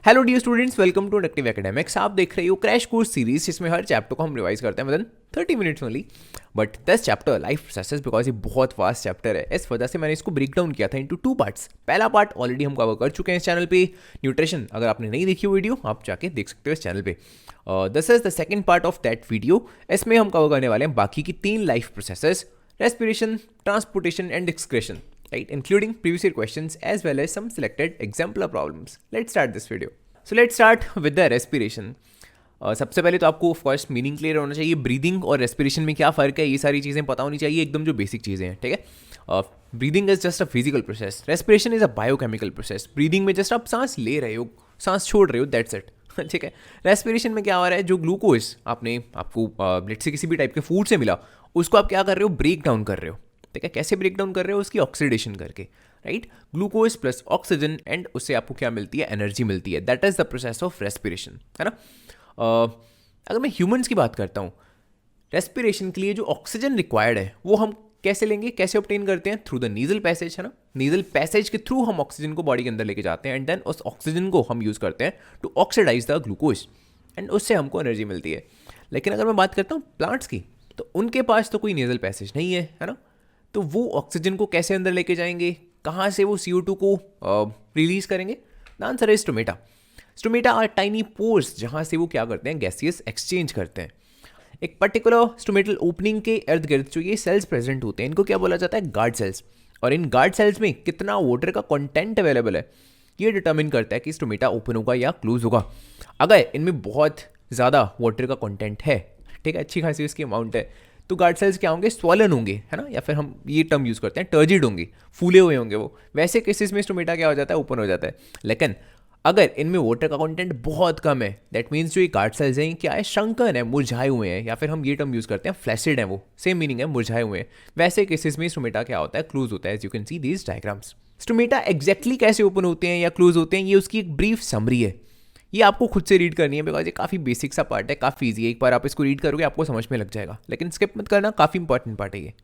Hello dear students, welcome to active academics. आप देख रहे हो क्रैश कोर्स सीरीज, जिसमें हर चैप्टर को हम रिवाइज करते हैं with in 30 minutes only. But this chapter life processes, because ये बहुत फास्ट चैप्टर है, इस वजह से मैंने इसको ब्रेक डाउन किया था इनटू 2 पार्ट्स। पहला पार्ट ऑलरेडी हम कवर कर चुके हैं इस चैनल पे, न्यूट्रिशन। अगर आपने नहीं देखी वीडियो, आप जाके देख सकते हो इस चैनल पे। This is the second part of that video. इसमें हम कवर करने वाले हैं बाकी की 3 life processes: respiration, transportation and excretion, right, including previous year questions as well as some selected exemplar problems. Let's start this video. So let's start with the respiration. सबसे पहले तो आपको ऑफ कोर्स मीनिंग क्लियर होना चाहिए। Breathing और respiration में क्या फ़र्क है, ये सारी चीज़ें पता होनी चाहिए, एकदम जो बेसिक चीज़ें हैं, ठीक है। Breathing is just a physical process, respiration is a biochemical process. Breathing में जस्ट आप सांस ले रहे हो, सांस छोड़ रहे हो, दैट्स इट, ठीक है। रेस्पिरेशन में क्या हो रहा है, जो ग्लूकोज आपको लेट से किसी भी टाइप के फूड से मिला, उसको आप क्या कर रहे हो, ब्रेक डाउन कर रहे हो, ठीक है। कैसे ब्रेक डाउन कर रहे हो, उसकी ऑक्सीडेशन करके, right. Glucose plus oxygen, and उससे आपको क्या मिलती है, एनर्जी मिलती है। That is the process of respiration, है ना। अगर मैं ह्यूमंस की बात करता हूँ, रेस्पिरेशन के लिए जो ऑक्सीजन रिक्वायर्ड है वो हम कैसे लेंगे, कैसे ऑब्टेन करते हैं, थ्रू द नीजल पैसेज, है ना। नीजल पैसेज के थ्रू हम ऑक्सीजन को बॉडी के अंदर लेके जाते हैं, एंड देन उस ऑक्सीजन को हम यूज़ करते हैं to oxidise the glucose, and उससे हमको एनर्जी मिलती है। लेकिन अगर मैं बात करता हूँ प्लांट्स की, तो उनके पास तो कोई नीजल पैसेज नहीं है ना। तो वो ऑक्सीजन को कैसे अंदर लेके जाएंगे, कहाँ से वो CO2 को रिलीज करेंगे? The answer is stomata. Stomata are tiny pores, जहाँ से वो क्या करते हैं, गैसियस एक्सचेंज करते हैं। एक पर्टिकुलर स्टोमेटल ओपनिंग के इर्द गिर्द जो ये सेल्स प्रेजेंट होते हैं, इनको क्या बोला जाता है, गार्ड सेल्स। और इन गार्ड सेल्स में कितना वाटर का कंटेंट अवेलेबल है, ये डिटर्मिन करता है कि स्टोमेटा ओपन होगा या क्लोज होगा। अगर इनमें बहुत ज़्यादा वाटर का कंटेंट है, ठीक है, अच्छी खासी इसकी अमाउंट है, तो गार्ड सेल्स क्या होंगे, स्वॉलन होंगे, है ना, या फिर हम ये टर्म यूज़ करते हैं टर्जिड होंगे, फूले हुए होंगे वो। वैसे केसेस में स्टोमेटा क्या हो जाता है, ओपन हो जाता है। लेकिन अगर इनमें वाटर का कंटेंट बहुत कम है, दैट मीन्स जो ये गार्ड सेल्स हैं क्या है, शंकन है, मुरझाए हुए हैं, या फिर हम ये टर्म यूज़ करते हैं फ्लैसिड है, वो सेम मीनिंग है, मुरझाए हुए हैं। वैसे केसेस में स्टोमेटा क्या होता है, क्लोज होता है, as you can see these diagrams. Stomata exactly कैसे ओपन होते हैं या क्लोज होते हैं, ये उसकी एक ब्रीफ समरी है, ये आपको खुद से रीड करनी है, बिकॉज ये काफ़ी बेसिक सा पार्ट है, काफ़ी ईजी है। एक बार आप इसको रीड करोगे आपको समझ में लग जाएगा, लेकिन स्किप मत करना, काफ़ी इंपॉर्टेंट पार्ट है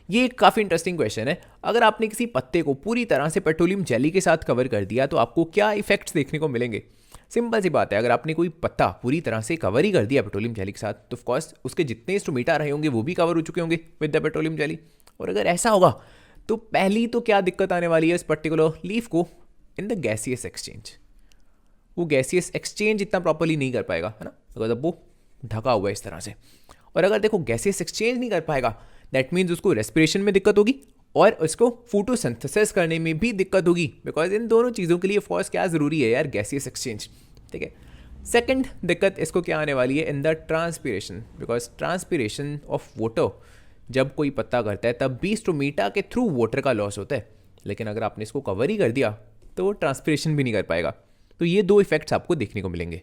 ये एक काफ़ी इंटरेस्टिंग क्वेश्चन है। अगर आपने किसी पत्ते को पूरी तरह से पेट्रोलियम जेली के साथ कवर कर दिया तो आपको क्या इफेक्ट्स देखने को मिलेंगे? सिंपल सी बात है, अगर आपने कोई पत्ता पूरी तरह से कवर ही कर दिया पेट्रोलियम जेली के साथ, तो ऑफकोर्स उसके जितने स्टोमेटा रहे होंगे वो भी कवर हो चुके होंगे विद द पेट्रोलियम जेली। और अगर ऐसा होगा तो पहली तो क्या दिक्कत आने वाली है इस पर्टिकुलर लीफ को, इन द गैसियस एक्सचेंज। वो गैसियस एक्सचेंज इतना प्रॉपर्ली नहीं कर पाएगा, है ना, बिकॉज अब वो ढका हुआ है इस तरह से। और अगर देखो गैसियस एक्सचेंज नहीं कर पाएगा, दैट मीन्स उसको रेस्पिरेशन में दिक्कत होगी और उसको फोटोसिंथेसिस करने में भी दिक्कत होगी, बिकॉज इन दोनों चीज़ों के लिए फॉर्स क्या ज़रूरी है यार, गैसियस एक्सचेंज, ठीक है। सेकेंड दिक्कत इसको क्या आने वाली है, in the transpiration, because transpiration of water जब कोई पत्ता करता है तब भी स्टोमेटा के थ्रू वाटर का लॉस होता है। लेकिन अगर आपने इसको कवर ही कर दिया तो वो ट्रांसपिरेशन भी नहीं कर पाएगा। तो ये 2 इफेक्ट्स आपको देखने को मिलेंगे।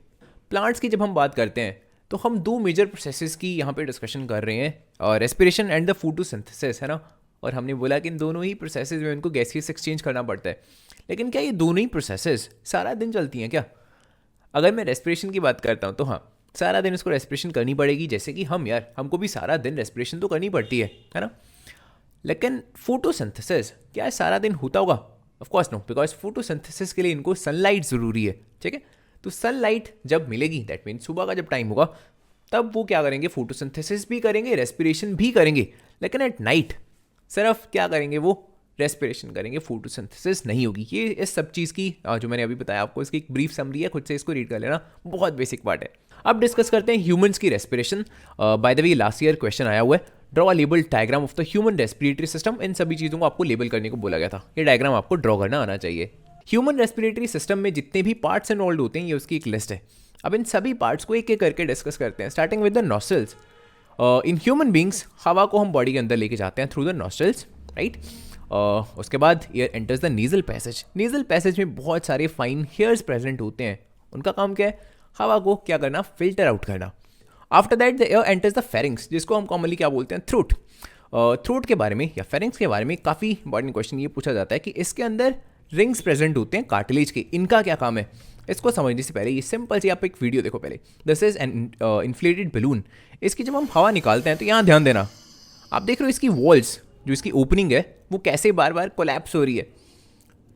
प्लांट्स की जब हम बात करते हैं तो हम 2 मेजर प्रोसेसेस की यहाँ पे डिस्कशन कर रहे हैं, और रेस्पिरेशन एंड द फोटोसिंथेसिस, है ना। और हमने बोला कि इन दोनों ही प्रोसेसेस में उनको गैसियस एक्सचेंज करना पड़ता है। लेकिन क्या ये दोनों ही प्रोसेसेस सारा दिन चलती हैं क्या? अगर मैं रेस्पिरेशन की बात करता हूँ तो हाँ, सारा दिन उसको रेस्पिरेशन करनी पड़ेगी, जैसे कि हमको भी सारा दिन रेस्पिरेशन तो करनी पड़ती है ना। लेकिन फोटोसिंथेसिस क्या सारा दिन होता होगा? Of course no, because photosynthesis के लिए इनको सनलाइट ज़रूरी है, ठीक है। तो सनलाइट जब मिलेगी, दैट मीन्स सुबह का जब टाइम होगा, तब वो क्या करेंगे, फोटोसिंथेसिस भी करेंगे, रेस्पिरेशन भी करेंगे। लेकिन एट नाइट सिर्फ क्या करेंगे, वो रेस्पिरेशन करेंगे, फोटोसिंथेसिस नहीं होगी। ये इस सब चीज़ की जो मैंने अभी बताया आपको, इसकी एक ब्रीफ समरी है, खुद से इसको रीड कर लेना, बहुत बेसिक पार्ट है। अब डिस्कस करते हैं ह्यूमंस की respiration. By the way last year question आया हुआ है, draw a label diagram of the human respiratory system. इन सभी चीज़ों को आपको लेबल करने को बोला गया था, ये डायग्राम आपको ड्रॉ करना आना चाहिए। ह्यूमन रेस्पिरेटरी सिस्टम में जितने भी पार्ट्स इन्वॉल्व होते हैं, ये उसकी एक लिस्ट है। अब इन सभी पार्ट्स को एक एक करके डिस्कस करते हैं, starting with the nostrils. In human beings हवा को हम बॉडी के अंदर लेके जाते हैं थ्रू द नॉस्ट्रल्स, राइट। उसके बाद air enters the nasal passage. Nasal passage में बहुत सारे फाइन हेयर्स प्रेजेंट होते हैं, उनका काम क्या है, हवा को क्या करना, फिल्टर आउट करना। After that the air enters the pharynx, जिसको हम कॉमनली क्या बोलते हैं, थ्रोट। थ्रोट के बारे में या फेरिंग्स के बारे में काफ़ी इंपॉर्टेंट क्वेश्चन ये पूछा जाता है कि इसके अंदर रिंग्स प्रेजेंट होते हैं कार्टिलेज के, इनका क्या काम है? इसको समझने से पहले ये सिंपल सी आप एक वीडियो देखो पहले। This is N inflated balloon. इसकी जब हम हवा निकालते हैं तो यहाँ ध्यान देना, आप देख रहे हो इसकी वॉल्स, जो इसकी ओपनिंग है वो कैसे बार बार कोलैप्स हो रही है,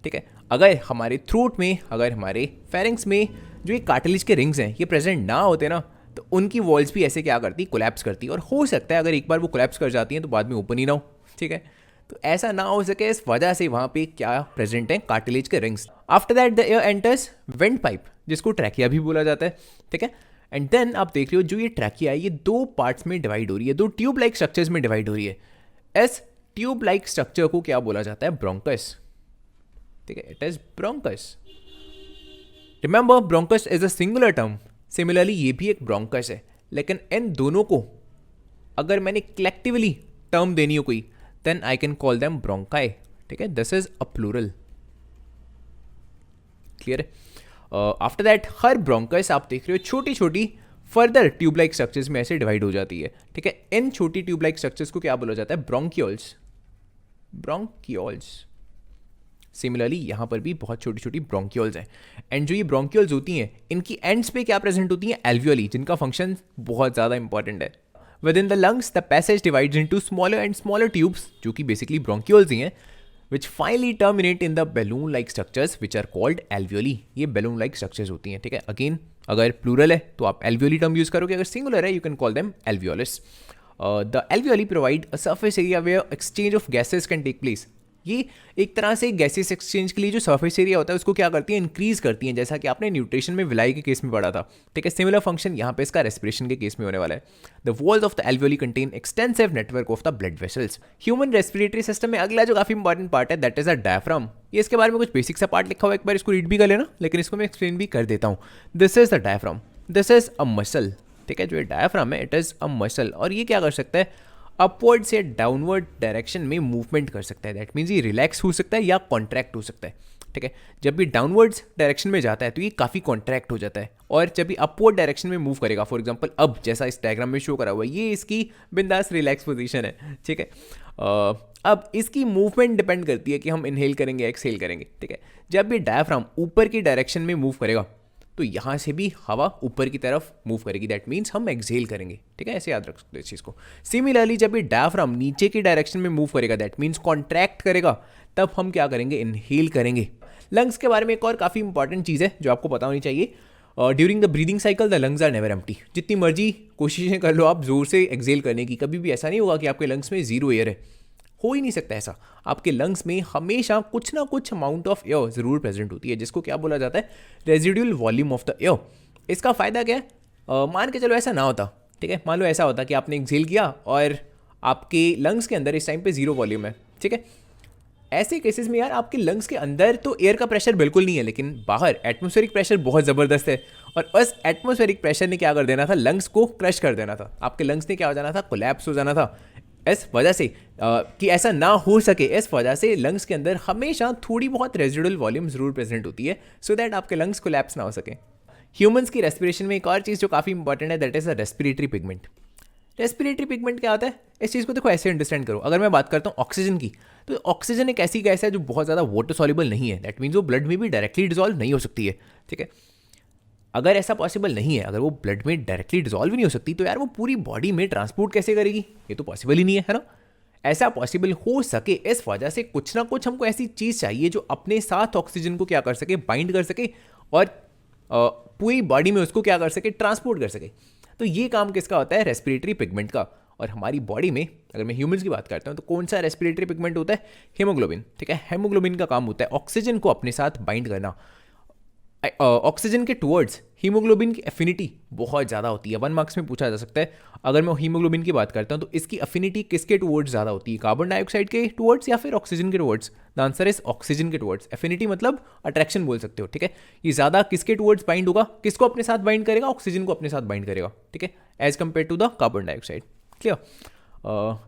ठीक है। अगर हमारे थ्रोट में, अगर हमारे फेरिंग्स में जो ये कार्टिलेज के रिंग्स हैं ये प्रेजेंट ना होते ना तो उनकी वॉल्स भी ऐसे क्या करती, कोलैप्स करती, और हो सकता है अगर एक बार वो कोलैप्स कर जाती हैं तो बाद में ओपन ही ना हो, ठीक है। तो ऐसा ना हो सके इस वजह से वहाँ पे क्या प्रेजेंट है, कार्टिलेज के rings. After that the air enters went pipe, जिसको ट्रैकिया भी बोला जाता है, ठीक है। एंड देन आप देख रहे हो जो ये ट्रैकिया है ये 2 पार्ट्स में डिवाइड हो रही है, 2 ट्यूब लाइक स्ट्रक्चर्स में डिवाइड हो रही है। इस ट्यूब लाइक स्ट्रक्चर को क्या बोला जाता है, ब्रोंकस, ठीक है, it is bronchus. Remember bronchus is a singular term, similarly ये भी एक ब्रोंकस है, लेकिन इन दोनों को अगर मैंने कलेक्टिवली टर्म देनी हो कोई, then I can call them bronchi, ठीक है, this is a plural, clear है। आफ्टर दैट हर ब्रोंकस आप देख रहे हो छोटी छोटी फर्दर ट्यूबलाइक स्ट्रक्चर्स में ऐसे डिवाइड हो जाती है, ठीक है। इन छोटी ट्यूबलाइक स्ट्रक्चर्स को क्या बोला जाता है, ब्रोंकियोल्स, ब्रोंकियोल्स। सिमिलरली यहाँ पर भी बहुत छोटी छोटी ब्रोंकियोल्स हैं, एंड जो ये ब्रोंकियोल्स होती हैं इनकी एंड्स पे क्या प्रेजेंट होती हैं, एल्वियोली, जिनका फंक्शन बहुत ज़्यादा इंपॉर्टेंट है। With in the lungs the passage divides into smaller and smaller tubes, जो कि बेसिकली ब्रोंकियोल्स ही हैं, which finally terminate in the balloon like structures which are called alveoli। ये balloon like structures होती हैं, ठीक है। अगेन अगर प्लूरल है तो आप alveoli टर्म यूज करोगे, अगर सिंगुलर है you can call them alveolus। The alveoli provide a surface area where exchange of gases can take place। ये एक तरह से गैसेस एक्सचेंज के लिए जो सरफेस एरिया होता है उसको क्या करती है, इंक्रीज करती हैं, जैसा कि आपने न्यूट्रिशन में विलाई के केस में पढ़ा था, ठीक है। सिमिलर फंक्शन यहाँ पे इसका रेस्पिरेशन के केस में होने वाला है। The walls of the alveoli contain extensive network of the blood vessels. Human respiratory system में अगला जो काफी इंपॉर्टेंट पार्ट है दैट इज अ डायफ्राम। ये इसके बारे में कुछ बेसिक सा पार्ट लिखा हुआ है, एक बार इसको रीड भी कर लेना, लेकिन इसको मैं एक्सप्लेन भी कर देता हूँ। This is the diaphragm, this is a muscle, ठीक है। जो ये डायफ्राम है इट इज अ मसल, और ये क्या कर सकता है, अपवर्ड से डाउनवर्ड डायरेक्शन में मूवमेंट कर सकता है। दैट मीन्स ये रिलैक्स हो सकता है या कॉन्ट्रैक्ट हो सकता है, ठीक है। जब भी डाउनवर्ड्स डायरेक्शन में जाता है तो ये काफ़ी कॉन्ट्रैक्ट हो जाता है, और जब भी अपवर्ड डायरेक्शन में मूव करेगा, फॉर एग्जांपल अब जैसा इस डायग्राम में शो करा हुआ है, ये इसकी बिंदास रिलैक्स पोजीशन है, ठीक है। अब इसकी मूवमेंट डिपेंड करती है कि हम इनहेल करेंगे एक्सहेल करेंगे, ठीक है। जब भी डायफ्राम ऊपर की डायरेक्शन में मूव करेगा तो यहाँ से भी हवा ऊपर की तरफ मूव करेगी, दैट मीन्स हम एक्सहेल करेंगे, ठीक है। ऐसे याद रख सकते हो इस चीज़ को। सिमिलरली जब ये डायफ्राम नीचे की डायरेक्शन में मूव करेगा, दैट मीन्स कॉन्ट्रैक्ट करेगा, तब हम क्या करेंगे, इनहेल करेंगे। लंग्स के बारे में एक और काफ़ी इंपॉर्टेंट चीज़ है जो आपको पता होनी चाहिए। During the breathing cycle the lungs are never empty. जितनी मर्जी कोशिशें कर लो आप जोर से एक्सहेल करने की, कभी भी ऐसा नहीं होगा कि आपके लंग्स में जीरो एयर है, हो ही नहीं सकता ऐसा। आपके लंग्स में हमेशा कुछ ना कुछ अमाउंट ऑफ एयर जरूर प्रेजेंट होती है, जिसको क्या बोला जाता है, residual volume of the air. इसका फायदा क्या है, मान के चलो ऐसा ना होता, ठीक है, मान लो ऐसा होता कि आपने एक्सहेल किया और आपके लंग्स के अंदर इस टाइम पे जीरो वॉल्यूम है, ठीक है। ऐसे केसेस में यार आपके लंग्स के अंदर तो एयर का प्रेशर बिल्कुल नहीं है, लेकिन बाहर एटमॉस्फेरिक प्रेशर बहुत ज़बरदस्त है, और उस एटमॉस्फेरिक प्रेशर ने क्या कर देना था, लंग्स को क्रश कर देना था। आपके लंग्स ने क्या हो जाना था, कोलैप्स हो जाना था। इस वजह से कि ऐसा ना हो सके, इस वजह से लंग्स के अंदर हमेशा थोड़ी बहुत रेजिडुअल वॉल्यूम जरूर प्रेजेंट होती है, सो दैट आपके लंग्स कोलैप्स ना हो सके। ह्यूमंस की रेस्पिरेशन में एक और चीज़ जो काफ़ी इंपॉर्टेंट है that is a respiratory pigment. Respiratory pigment क्या होता है, इस चीज़ को देखो ऐसे अंडरस्टैंड करो। अगर मैं बात करता हूँ ऑक्सीजन की, तो ऑक्सीजन एक ऐसी गैस है जो बहुत ज़्यादा वाटर सॉल्युबल नहीं है, दैट मीन्स वो ब्लड में भी डायरेक्टली डिजॉल्व नहीं हो सकती है, ठीक है। अगर ऐसा पॉसिबल नहीं है, अगर वो ब्लड में डायरेक्टली डिजॉल्व ही नहीं हो सकती, तो यार वो पूरी बॉडी में ट्रांसपोर्ट कैसे करेगी, ये तो पॉसिबल ही नहीं है ना। ऐसा पॉसिबल हो सके इस वजह से कुछ ना कुछ हमको ऐसी चीज़ चाहिए जो अपने साथ ऑक्सीजन को क्या कर सके, बाइंड कर सके, और पूरी बॉडी में उसको क्या कर सके, ट्रांसपोर्ट कर सके। तो ये काम किसका होता है, रेस्पिरेटरी पिगमेंट का। और हमारी बॉडी में अगर मैं ह्यूमंस की बात करता हूँ तो कौन सा रेस्पिरेटरी पिगमेंट होता है, हीमोग्लोबिन, ठीक है। हीमोग्लोबिन का काम होता है ऑक्सीजन को अपने साथ बाइंड करना। ऑक्सीजन के टुवर्ड्स हीमोग्लोबिन की एफिनिटी बहुत ज़्यादा होती है, 1 मार्क्स में पूछा जा सकता है। अगर मैं हीमोग्लोबिन की बात करता हूँ तो इसकी एफिनिटी किसके टुवर्ड्स ज़्यादा होती है, कार्बन डाइऑक्साइड के टुवर्ड्स या फिर ऑक्सीजन के towards. The answer is oxygen के टुवर्ड्स। एफिनिटी मतलब अट्रैक्शन बोल सकते हो, ठीक है। ये ज़्यादा किसके टुवर्ड्स बाइंड होगा, किसको अपने साथ बाइंड करेगा, ऑक्सीजन को अपने साथ बाइंड करेगा, ठीक है, as compare to the carbon dioxide, clear.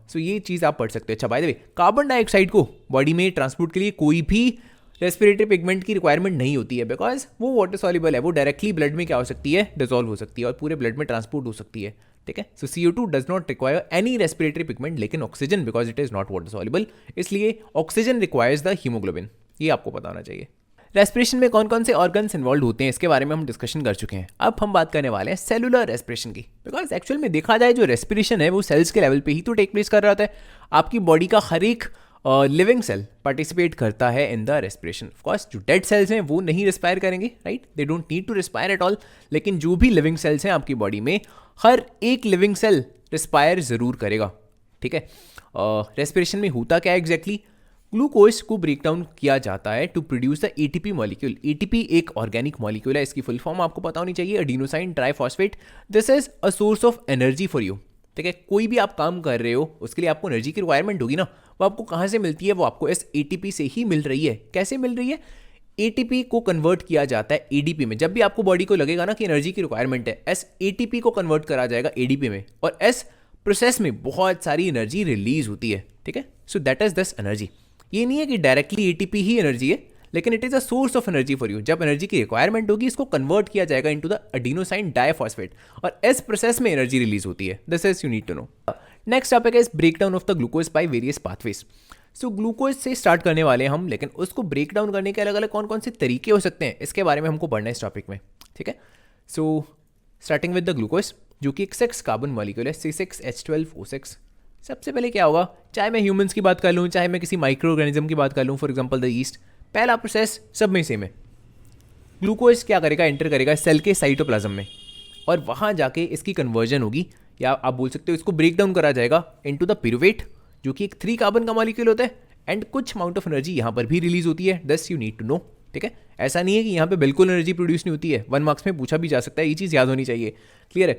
So ये चीज़ आप पढ़ सकते हो। अच्छा by the way, carbon dioxide को बॉडी में ट्रांसपोर्ट के लिए कोई भी रेस्पिरेटरी पिगमेंट की रिक्वायरमेंट नहीं होती है, बिकॉज वो वाटर सॉल्युबल है, वो डायरेक्टली ब्लड में क्या हो सकती है, डिसॉल्व हो सकती है और पूरे ब्लड में ट्रांसपोर्ट हो सकती है, ठीक है। So CO2 does not require any respiratory pigment, लेकिन oxygen because it is not water soluble, इसलिए ऑक्सीजन रिक्वायर्स द हीमोग्लोबिन। ये आपको पता होना चाहिए। रेस्पिरेशन में कौन कौन से ऑर्गन्स इन्वॉल्व होते हैं इसके बारे में हम डिस्कशन कर चुके हैं। अब हम बात करने वाले हैं सेलुलर रेस्पिरेशन की, बिकॉज एक्चुअल में देखा जाए जो रेस्पिरेशन है वो सेल्स के लेवल पे ही तो टेक प्लेस कर रहा होता है। आपकी बॉडी का हर एक लिविंग सेल पार्टिसिपेट करता है in the respiration. Of course जो डेड सेल्स हैं वो नहीं रेस्पायर करेंगे, right, they don't need to respire at all. लेकिन जो भी लिविंग सेल्स हैं आपकी बॉडी में, हर एक लिविंग सेल रेस्पायर ज़रूर करेगा. ठीक है. रेस्पिरेशन में होता क्या है एग्जैक्टली? ग्लूकोज को ब्रेक डाउन किया जाता है to produce the ATP molecule. ATP एक ऑर्गेनिक मॉलिक्यूल है, इसकी फुल फॉर्म आपको पता होनी चाहिए, adenosine triphosphate. This is a source of energy for you. ठीक है. कोई भी आप काम कर रहे हो उसके लिए आपको एनर्जी की रिक्वायरमेंट होगी ना, वो आपको कहाँ से मिलती है? वो आपको इस एटीपी से ही मिल रही है. कैसे मिल रही है? एटीपी को कन्वर्ट किया जाता है एडीपी में. जब भी आपको बॉडी को लगेगा ना कि एनर्जी की रिक्वायरमेंट है, एस एटीपी को कन्वर्ट करा जाएगा एडीपी में, और इस प्रोसेस में बहुत सारी एनर्जी रिलीज होती है. ठीक है. सो दैट इज दिस एनर्जी. ये नहीं है कि डायरेक्टली एटीपी ही एनर्जी है, लेकिन it is a source of energy for you. जब एनर्जी की रिक्वायरमेंट होगी, इसको कन्वर्ट किया जाएगा इनटू द एडिनोसाइन डाइफॉस्फेट, और इस प्रोसेस में एनर्जी रिलीज होती है. This is you need to know. Next topic is breakdown of the glucose by various pathways. So glucose से स्टार्ट करने वाले हैं हम, लेकिन उसको ब्रेक डाउन करने के अलग अलग कौन कौन से तरीके हो सकते हैं, इसके बारे में हमको पढ़ना है इस टॉपिक में. ठीक है. So starting with the glucose, जो कि एक 6 कार्बन मॉलिक्यूल है, C6H12O6. सबसे पहले क्या होगा, चाहे मैं ह्यूमंस की बात कर लूँ, चाहे मैं किसी माइक्रो ऑर्गेनिज्म की बात कर लूँ, फॉर एग्जांपल द यीस्ट, पहला प्रोसेस सब में सेम है. ग्लूकोज क्या करेगा, एंटर करेगा सेल के साइटोप्लाज्म में, और वहाँ जाके इसकी कन्वर्जन होगी, या आप बोल सकते हो इसको ब्रेक डाउन करा जाएगा इनटू द पिरुवेट, जो कि एक 3 कार्बन का मॉलिक्यूल होता है. एंड कुछ अमाउंट ऑफ एनर्जी यहाँ पर भी रिलीज होती है. दस यू नीड टू नो. ठीक है. ऐसा नहीं है कि यहाँ पे बिल्कुल एनर्जी प्रोड्यूस नहीं होती है. 1 मार्क्स में पूछा भी जा सकता है, ये चीज़ याद होनी चाहिए. क्लियर है.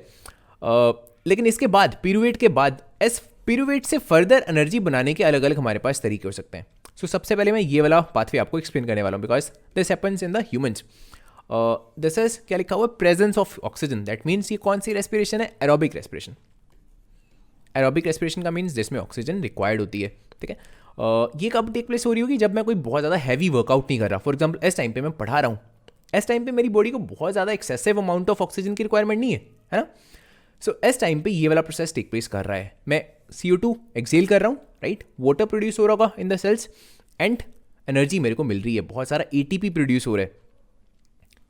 लेकिन इसके बाद पिरुवेट के बाद इस पिरुवेट से फर्दर एनर्जी बनाने के अलग अलग हमारे पास तरीके हो सकते हैं. सो सबसे पहले मैं ये वाला पाथवे आपको एक्सप्लेन करने वाला हूँ, because this happens in the humans. This is क्या लिखा हुआ है, presence of oxygen. That means ये कौन सी रेस्पिरेशन है? Aerobic respiration. एरोबिक रेस्पिरेशन का मीन्स जिसमें ऑक्सीजन रिक्वायर्ड होती है. ठीक है. ये कब टेक प्लेस हो रही होगी? जब मैं कोई बहुत ज़्यादा हैवी वर्कआउट नहीं कर रहा. फॉर एग्जाम्पल इस टाइम पे मैं पढ़ा रहा हूँ, इस टाइम पे मेरी बॉडी को बहुत ज़्यादा एक्सेसिव अमाउंट ऑफ ऑक्सीजन की रिक्वायरमेंट नहीं है ना. सो इस टाइम पे ये वाला प्रोसेस टेक प्लेस कर रहा है. मैं CO2 एक्सेल कर रहा हूँ, राइट, वाटर प्रोड्यूस हो रहा होगा in the cells, and energy मेरे को मिल रही है, बहुत सारा ATP प्रोड्यूस हो रहा है.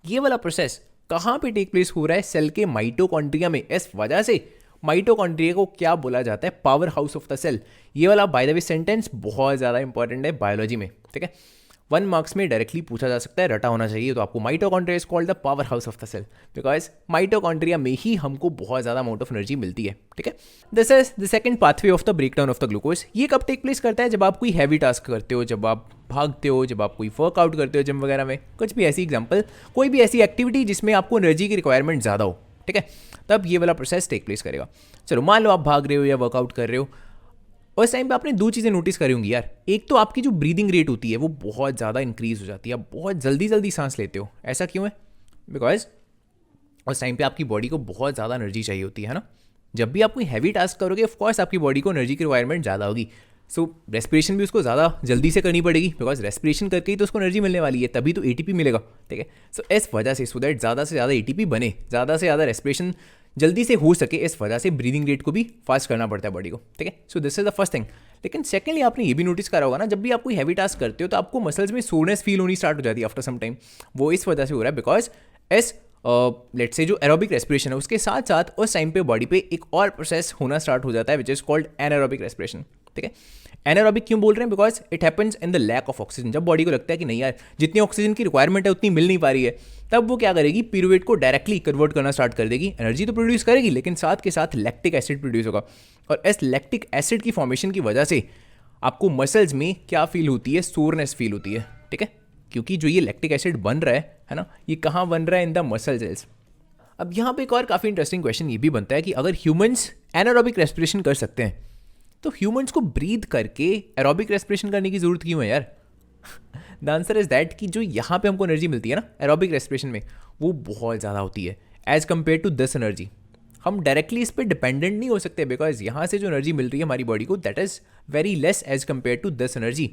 ये वाला प्रोसेस कहाँ पे टेक प्लेस हो रहा है? सेल के माइटोकॉन्ड्रिया में. इस वजह से माइटोकॉन्ड्रिया को क्या बोला जाता है? Power house of the cell. ये वाला बाय द वे सेंटेंस बहुत ज़्यादा इंपॉर्टेंट है बायोलॉजी में. ठीक है. 1 मार्क्स में डायरेक्टली पूछा जा सकता है, रटा होना चाहिए. तो आपको mitochondria is called the power house of the cell, because mitochondria में ही हमको बहुत ज़्यादा अमाउंट ऑफ एनर्जी मिलती है. ठीक है. This is the second pathway of the breakdown of the glucose. ये कब टेक प्लेस करता है? जब आप कोई हैवी टास्क करते हो, जब आप भागते हो, जब आप कोई वर्कआउट करते हो जिम वगैरह में, कुछ भी ऐसी एग्जाम्पल, कोई भी ऐसी एक्टिविटी जिसमें आपको एनर्जी की रिक्वायरमेंट ज़्यादा हो. ठीक है. तब ये वाला प्रोसेस टेक प्लेस करेगा. चलो मान लो आप भाग रहे हो या वर्कआउट कर रहे हो, उस टाइम पे आपने 2 चीज़ें नोटिस करी होंगी यार. एक तो आपकी जो ब्रीदिंग रेट होती है वो बहुत ज़्यादा इंक्रीज हो जाती है, आप बहुत जल्दी जल्दी सांस लेते हो. ऐसा क्यों है? बिकॉज उस टाइम पे आपकी बॉडी को बहुत ज़्यादा एनर्जी चाहिए होती है ना. जब भी आप कोई हैवी टास्क करोगे, ऑफकोर्स आपकी बॉडी को एनर्जी की रिक्वायरमेंट ज़्यादा होगी. सो रेस्पिरेशन भी उसको ज़्यादा जल्दी से करनी पड़ेगी, बिकॉज रेस्पिरेशन करके ही तो उसको एनर्जी मिलने वाली है, तभी तो ATP मिलेगा. ठीक है. सो इस वजह से, सो दैट ज़्यादा से ज़्यादा ATP बने, ज़्यादा से ज़्यादा रेस्पिरेशन जल्दी से हो सके, इस वजह से ब्रीदिंग रेट को भी फास्ट करना पड़ता है बॉडी को. ठीक है. So this is the first thing. लेकिन सेकेंडली आपने ये भी नोटिस करा होगा ना, जब भी आप कोई हैवी टास्क करते हो तो आपको मसल्स में सोरनेस फील होनी स्टार्ट हो जाती है आफ्टर सम टाइम. वो इस वजह से हो रहा है बिकॉज इस लेट्स से जो एरोबिक रेस्पिरेशन है उसके साथ साथ उस टाइम पे बॉडी पे एक और प्रोसेस होना स्टार्ट हो जाता है, which is called anaerobic respiration. ठीक है. एनारोबिक क्यों बोल रहे हैं? Because it happens in the lack of oxygen. जब बॉडी को लगता है कि नहीं यार, जितनी ऑक्सीजन की रिक्वायरमेंट है उतनी मिल नहीं पा रही है, तब वो क्या करेगी? पिरुवेट को डायरेक्टली कन्वर्ट करना स्टार्ट कर देगी. एनर्जी तो प्रोड्यूस करेगी, लेकिन साथ के साथ लैक्टिक एसिड प्रोड्यूस होगा, और इस लैक्टिक एसिड की फॉर्मेशन की वजह से आपको मसल्स में क्या फील होती है? सोरनेस फील होती है. ठीक है. क्योंकि जो ये लैक्टिक एसिड बन रहा है ना, ये कहाँ बन रहा है? In the muscle cells. अब यहाँ पे एक और काफ़ी इंटरेस्टिंग क्वेश्चन ये भी बनता है कि अगर ह्यूमंस एनारोबिक रेस्पिरेशन कर सकते हैं, तो ह्यूमंस को ब्रीथ करके एरोबिक रेस्पिरेशन करने की जरूरत क्यों है यार? द आंसर इज दैट कि जो यहाँ पे हमको एनर्जी मिलती है ना एरोबिक रेस्पिरेशन में, वो बहुत ज़्यादा होती है as compare to this energy. हम डायरेक्टली इस पर डिपेंडेंट नहीं हो सकते, बिकॉज यहाँ से जो एनर्जी मिल रही है हमारी बॉडी को, that is very less as compare to this energy.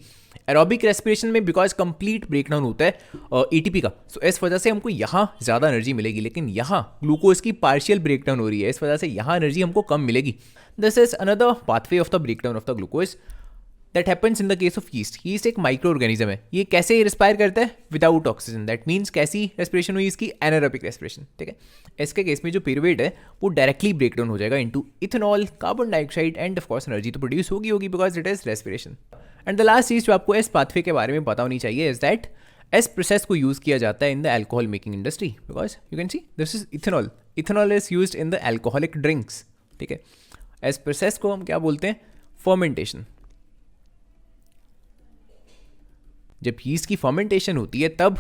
Aerobic respiration में बिकॉज कंप्लीट ब्रेकडाउन होता है ATP का, सो इस वजह से हमको यहाँ ज़्यादा एनर्जी मिलेगी, लेकिन यहाँ ग्लूकोज की पार्शियल ब्रेकडाउन हो रही है, इस वजह से यहाँ एनर्जी हमको कम मिलेगी. This is another pathway of the breakdown of the glucose that happens in the case of yeast. Yeast एक माइक्रो ऑर्गेनिज्म है. ये कैसे रिस्पायर करता है? Without oxygen. दैट मीन्स कैसी रेस्पिरेशन हुई इसकी? Anaerobic respiration. ठीक है. इसके केस में जो पिरुवेट है वो डायरेक्टली ब्रेकडाउन हो जाएगा into ethanol, carbon dioxide, end of course energy तो प्रोड्यूस होगी because it is respiration. And the last चीज जो आपको एस पाथवे के बारे में पता होनी चाहिए इज दैट एस प्रोसेस को यूज किया जाता है in the alcohol making industry, because you can see this is ethanol. Ethanol is used in the alcoholic drinks. ठीक है, एस प्रोसेस को हम क्या बोलते हैं? फर्मेंटेशन. जब यीस्ट की फर्मेंटेशन होती है तब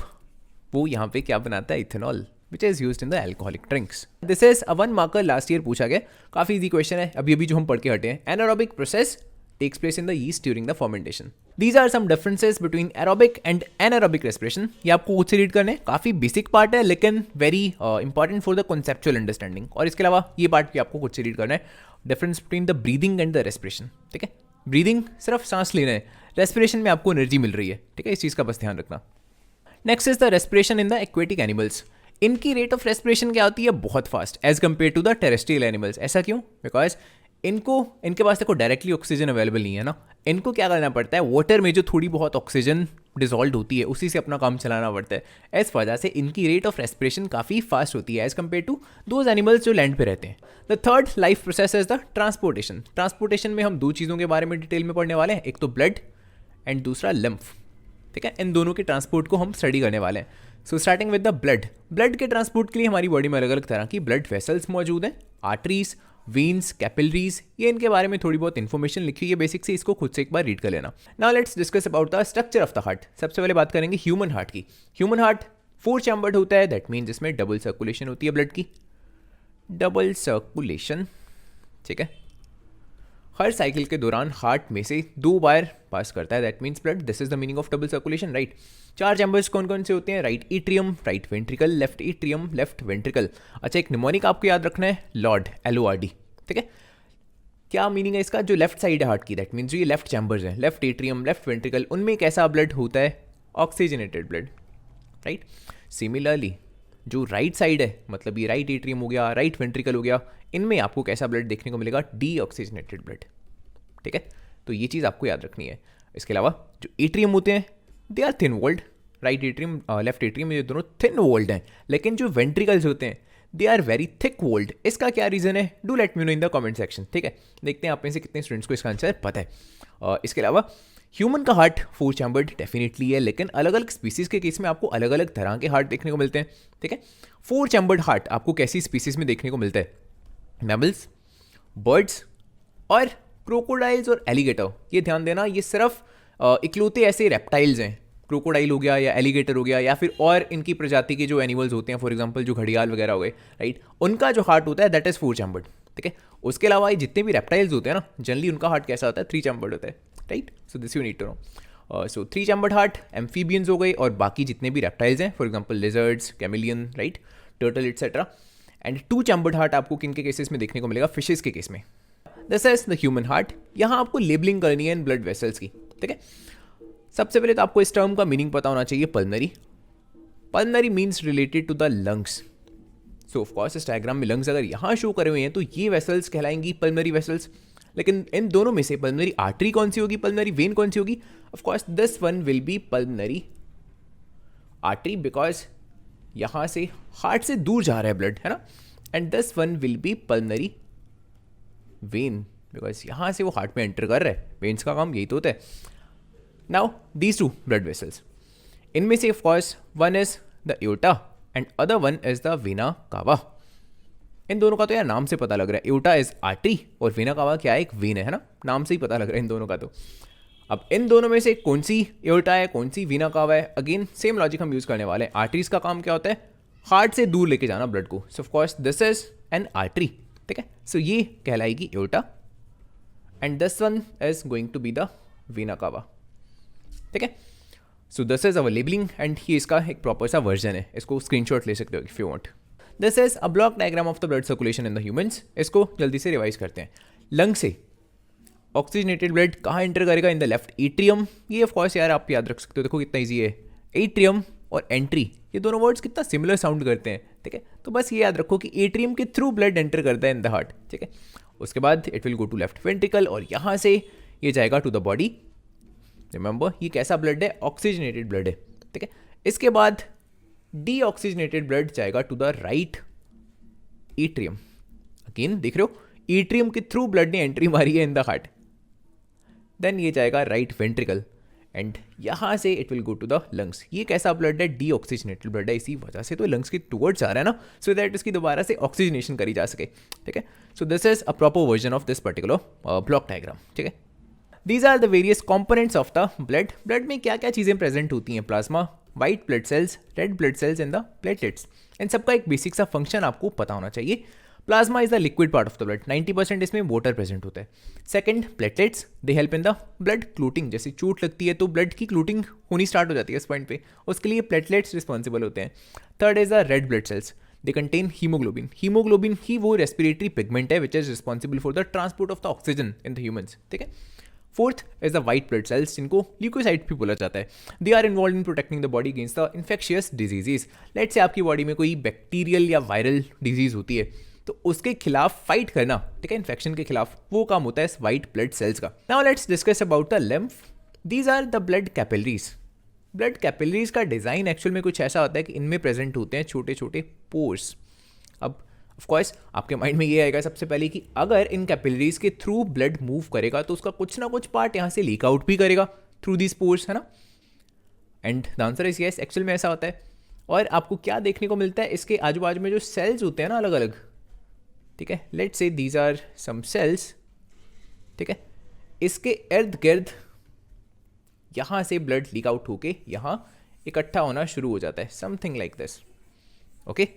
वो यहाँ पे क्या बनाता है? Ethanol, which is used in the alcoholic drinks. This is a 1 marker last year पूछा गया, काफी इजी क्वेश्चन है. अभी जो हम पढ़ के हटे हैं, anaerobic process takes place in the yeast during the fermentation. These are some differences between aerobic and anaerobic respiration. ये आपको खुद से रीड करने, काफी बेसिक पार्ट है लेकिन very important for the conceptual understanding. और इसके अलावा ये पार्ट भी आपको खुद से रीड करना है, difference between the breathing and the respiration. ठीक है, ब्रीदिंग सिर्फ सांस लेना है, रेस्पिरेशन में आपको एनर्जी मिल रही है. ठीक है, इस चीज का बस ध्यान रखना. Next is the respiration in the aquatic animals. इनकी रेट ऑफ रेस्पिरेशन क्या होती है? बहुत fast as compare to the terrestrial animals. ऐसा क्यों? बिकॉज इनके पास देखो डायरेक्टली ऑक्सीजन अवेलेबल नहीं है ना. इनको क्या करना पड़ता है? वाटर में जो थोड़ी बहुत ऑक्सीजन डिजॉल्व होती है उसी से अपना काम चलाना पड़ता है. इस वजह से इनकी रेट ऑफ रेस्पिरेशन काफ़ी फास्ट होती है as compare to those animals जो लैंड पे रहते हैं. The third life process is the transportation. Transportation में हम 2 चीज़ों के बारे में डिटेल में पढ़ने वाले हैं, एक तो ब्लड एंड दूसरा लम्फ. ठीक है, इन दोनों के ट्रांसपोर्ट को हम स्टडी करने वाले हैं. So starting with the blood. Blood के ट्रांसपोर्ट के लिए हमारी बॉडी में अलग अलग तरह की ब्लड वेसल्स मौजूद हैं, आर्टरीज, वेन्स, कैपिलरीज. ये इनके बारे में थोड़ी बहुत इन्फॉर्मेशन लिखी हुई है बेसिक से, इसको खुद से एक बार रीड कर लेना. Now let's discuss about the structure of the heart. सबसे पहले बात करेंगे ह्यूमन हार्ट की. ह्यूमन हार्ट 4 चैम्बर्ड होता है, दैट मीन्स इसमें डबल सर्कुलेशन होती है ब्लड की. Double circulation. ठीक है, हर साइकिल के दौरान हार्ट में से 2 बार पास करता है, that means blood. This is the meaning of double circulation, right. 4 chambers कौन कौन से होते हैं? Right atrium, right ventricle, left atrium, left ventricle. अच्छा, एक निमोनिक आपको याद रखना है, लॉर्ड, LORD. ठीक है, क्या मीनिंग है इसका? जो लेफ्ट साइड है हार्ट की, दैट मीन्स जो ये लेफ्ट चैम्बर्स हैं, लेफ्ट एट्रियम, लेफ्ट वेंट्रिकल, उनमें कैसा ब्लड होता है? Oxygenated blood, right. सिमिलरली जो राइट साइड है, मतलब ये राइट एट्रियम हो गया, राइट वेंट्रिकल हो गया, इनमें आपको कैसा ब्लड देखने को मिलेगा? Deoxygenated blood. ठीक है, तो ये चीज़ आपको याद रखनी है. इसके अलावा जो एट्रियम होते हैं they are thin walled. Right atrium, left atrium, ये दोनों थिन वॉल्ड हैं, लेकिन जो वेंट्रिकल्स होते हैं they are very thick walled. इसका क्या रीज़न है? Do let me know in the comment section. ठीक है, देखते हैं आप में से कितने स्टूडेंट्स को इसका आंसर पता है. इसके अलावा ह्यूमन का हार्ट 4 चैम्बर्ड डेफिनेटली है, लेकिन अलग अलग स्पीसीज के केस में आपको अलग अलग तरह के हार्ट देखने को मिलते हैं. ठीक है, 4 चैम्बर्ड हार्ट आपको कैसी स्पीसीज में देखने को मिलता है? मैमल्स, बर्ड्स और क्रोकोडाइल्स और एलिगेटर. ये ध्यान देना, ये सिर्फ इकलौते ऐसे रेप्टाइल्स हैं, क्रोकोडाइल हो गया या एलिगेटर हो गया या फिर और इनकी प्रजाति के जो एनिमल्स होते हैं, फॉर एग्जांपल जो घड़ियाल वगैरह हो गए, राइट, उनका जो हार्ट होता है दैट इज 4 चैम्बर्ड. ठीक है, उसके अलावा ये जितने भी रेप्टाइल्स होते हैं ना, जनरली उनका हार्ट कैसा होता है? 3 चैम्बर्ड होता है, right. So this you need to know. So 3 chambered heart amphibians हो गए और बाकी जितने भी रेप्टाइल्स हैं, for example lizards, chameleon, right, turtle etcetera. And 2 chambered heart आपको किन के केसेस में देखने को मिलेगा? फिशेस के केस में. This is the human heart. यहाँ आपको लेबलिंग करनी है इन ब्लड वेसल्स की. ठीक है, सबसे पहले तो आपको इस टर्म का मीनिंग पता होना चाहिए, pulmonary. Pulmonary means related to the lungs. So of course इस डायग्राम में लंग्स अगर यहाँ शो करे हुए हैं तो ये वेसल्स कहलाएंगी पल्मनरी वेसल्स. लेकिन इन दोनों में से पल्मनरी आर्टरी कौन सी होगी, पल्मनरी वेन कौन सी होगी? Of course this one will be pulmonary artery, because यहाँ से हार्ट से दूर जा रहा है ब्लड, है ना. And this one will be pulmonary when, because यहाँ से वो हार्ट में एंटर कर रहा है. वेन्स का काम यही तो होता है. नाउ दीज 2 ब्लड वेसल्स, इनमें से of course one is the aorta and other one is the vena cava. इन दोनों का तो यार नाम से पता लग रहा है, एओर्टा इज आर्टरी और वेना कावा क्या है? एक वेन है ना, नाम से ही पता लग रहा है इन दोनों का. तो अब इन दोनों में से कौन सी एओर्टा है, कौन सी वेना कावा है? अगेन सेम लॉजिक हम यूज करने वाले हैं. आर्टरीज का काम क्या होता है? हार्ट से दूर लेके जाना ब्लड को. So of course this is an artery. ठीक है, सो ये कहलाएगी aorta and this one is going to be the vena cava. ठीक है, so this is our labelling and ये इसका एक प्रॉपर सा वर्जन है. इसको स्क्रीनशॉट ले सकते हो if you want. This is a block diagram of the blood circulation in the humans. इसको जल्दी से रिवाइज करते हैं. लंग से ऑक्सीजनेटेड ब्लड कहाँ एंटर करेगा? In the left atrium. ये ऑफ कोर्स यार आप याद रख सकते हो, देखो कितना ईजी है. एट्रियम और एंट्री, ये दोनों वर्ड्स कितना सिमिलर साउंड करते हैं. ठीक है, तो बस ये याद रखो कि एट्रियम के थ्रू ब्लड एंटर करता है इन द हार्ट. ठीक है, उसके बाद it will go to left ventricle और यहाँ से ये जाएगा टू द बॉडी. रिमेंबर ये कैसा ब्लड है? ऑक्सीजनेटेड ब्लड है. ठीक है, इसके बाद डीऑक्सीजनेटेड ब्लड जाएगा to the right atrium. Again देख रहे हो, एट्रियम के थ्रू ब्लड ने एंट्री मारी है इन द हार्ट. देन ये जाएगा राइट वेंट्रिकल एंड यहाँ से it will go to the lungs. ये कैसा ब्लड है? डीऑक्सीजनेटेड ब्लड है, इसी वजह से तो लंग्स के टुवर्ड्स आ रहा है ना, सो दैट इसकी दोबारा से ऑक्सीजनेशन करी जा सके. ठीक है, so this is a proper version of this particular block diagram. ठीक है, these are the various components of the blood. Blood में क्या क्या चीज़ें प्रेजेंट होती हैं? Plasma, white blood cells, red blood cells and the platelets. इन सबका एक बेसिक सा फंक्शन आपको पता होना चाहिए. Plasma is the liquid part of the blood, 90% इसमें वाटर प्रेजेंट होता है. Second, platelets, they help in the blood clotting. जैसे चोट लगती है तो ब्लड की क्लूटिंग होनी स्टार्ट हो जाती है इस पॉइंट पे, उसके लिए प्लेटलेट्स रिस्पॉन्सिबल होते हैं. Third is the red blood cells, they contain haemoglobin. Haemoglobin ही वो रेस्पिरेटरी पिगमेंट है which is responsible for the transport of the oxygen in the humans. ठीक है, fourth is the white blood cells, जिनको leukocyte भी बोला जाता है. They are involve in protecting the body against the infectious diseases. Let's say आपकी body में कोई बैक्टीरियल या वायरल डिजीज होती है तो उसके खिलाफ फाइट करना, ठीक है, इन्फेक्शन के खिलाफ, वो काम होता है वाइट ब्लड सेल्स का. Now let's discuss about the lymph. These are the blood capillaries. Blood capillaries का डिजाइन एक्चुअल में कुछ ऐसा होता है कि इनमें प्रेजेंट होते हैं छोटे छोटे पोर्स. अब ऑफ कोर्स आपके माइंड में ये आएगा सबसे पहले कि अगर इन कैपिलरीज के थ्रू ब्लड मूव करेगा तो उसका कुछ ना कुछ पार्ट यहाँ से लीक आउट भी करेगा थ्रू दिस पोर्स, है ना. And the answer is yes, actual में ऐसा होता है. और आपको क्या देखने को मिलता है? इसके आजू बाजू में जो सेल्स होते हैं ना अलग अलग, ठीक है, let's say these are some sales. ठीक है, इसके इर्द गिर्द यहाँ से ब्लड लीक आउट होके यहाँ इकट्ठा होना शुरू हो जाता है, समथिंग लाइक दिस. ओके,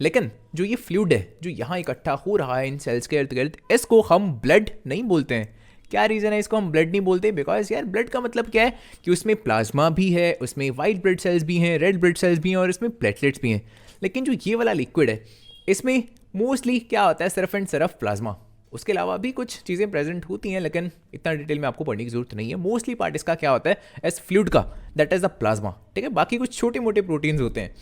लेकिन जो ये फ्लूइड है जो यहाँ इकट्ठा हो रहा है इन सेल्स के इर्द गिर्द, इसको हम ब्लड नहीं बोलते हैं. क्या रीज़न है इसको हम ब्लड नहीं बोलते? बिकॉज यार ब्लड का मतलब क्या है कि उसमें प्लाज्मा भी है, उसमें वाइट ब्लड सेल्स भी हैं, रेड ब्लड सेल्स भी हैं और इसमें प्लेटलेट्स भी हैं. लेकिन जो ये वाला लिक्विड है इसमें मोस्टली क्या होता है? सिर्फ एंड सिर्फ प्लाज्मा. उसके अलावा भी कुछ चीज़ें प्रेजेंट होती हैं लेकिन इतना डिटेल में आपको पढ़ने की जरूरत नहीं है. मोस्टली पार्ट इसका क्या होता है एज फ्लूइड का, दैट इज द प्लाज्मा. ठीक है, बाकी कुछ छोटे मोटे प्रोटीन्स होते हैं.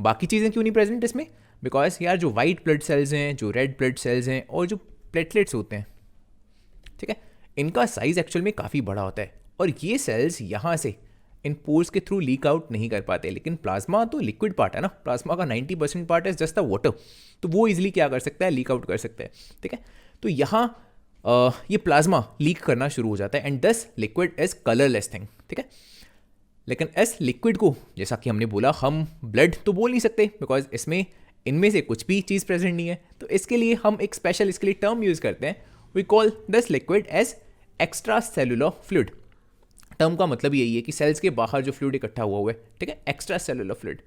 बाकी चीज़ें क्यों नहीं प्रेजेंट इसमें? बिकॉज यार जो वाइट ब्लड सेल्स हैं, जो रेड ब्लड सेल्स हैं और जो प्लेटलेट्स होते हैं, ठीक है, इनका साइज एक्चुअल में काफ़ी बड़ा होता है और ये सेल्स यहाँ से इन पोर्स के थ्रू लीक आउट नहीं कर पाते. लेकिन प्लाज्मा तो लिक्विड पार्ट है ना, प्लाज्मा का 90% part is just the water, तो वो इजिली क्या कर सकता है? लीक आउट कर सकता है. ठीक है, तो यहाँ ये प्लाज्मा लीक करना शुरू हो जाता है एंड दस लिक्विड इज कलरलेस थिंग. ठीक है, लेकिन इस लिक्विड को जैसा कि हमने बोला हम ब्लड तो बोल नहीं सकते बिकॉज इसमें इनमें से कुछ भी चीज़ प्रेजेंट नहीं है. तो इसके लिए हम एक स्पेशल इसके लिए टर्म यूज़ करते हैं. We call this liquid as extra cellular fluid. Term का मतलब यही है कि सेल्स के बाहर जो फ्लूइड इकट्ठा हुआ है, ठीक है, एक्स्ट्रा सेलुलर फ्लूइड.